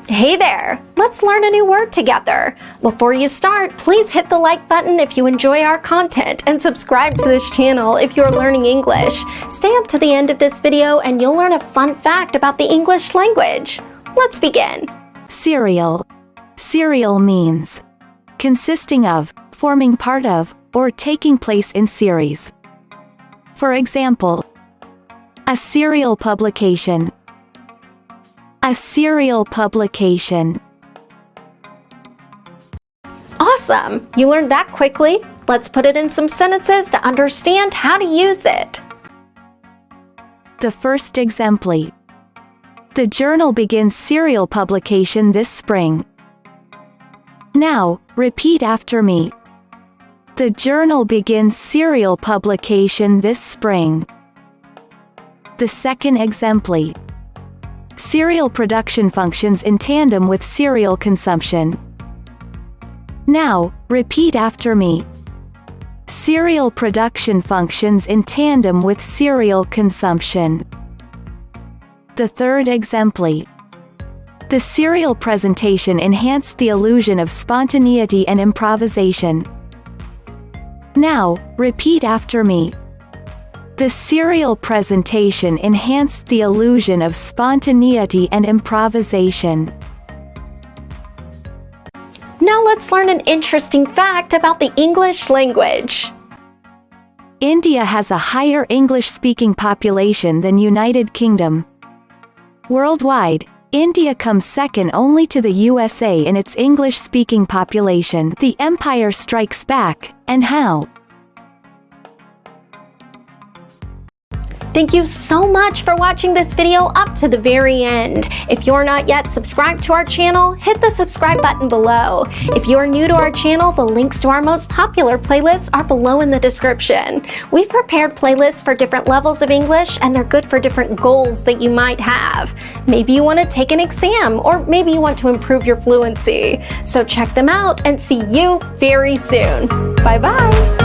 Hey there! Let's learn a new word together. Before you start, please hit the like button if you enjoy our content and subscribe to this channel if you're learning English. Stay up to the end of this video and you'll learn a fun fact about the English language. Let's begin. Serial. Serial means consisting of, forming part of, or taking place in series. For example, a serial publication. A serial publication. Awesome! You learned that quickly. Let's put it in some sentences to understand how to use it. The first exemplar. The journal begins serial publication this spring. Now, repeat after me. The journal begins serial publication this spring. The second exemplar. Serial production functions in tandem with serial consumption. Now, repeat after me. Serial production functions in tandem with serial consumption. The third exemplar. The serial presentation enhanced the illusion of spontaneity and improvisation. Now, repeat after me. The serial presentation enhanced the illusion of spontaneity and improvisation. Now let's learn an interesting fact about the English language. India has a higher English-speaking population than United Kingdom. Worldwide, India comes second only to the USA in its English-speaking population. The empire strikes back, and how? Thank you so much for watching this video up to the very end. If you're not yet subscribed to our channel, hit the subscribe button below. If you're new to our channel, the links to our most popular playlists are below in the description. We've prepared playlists for different levels of English, and they're good for different goals that you might have. Maybe you want to take an exam, or maybe you want to improve your fluency. So check them out and see you very soon. Bye-bye.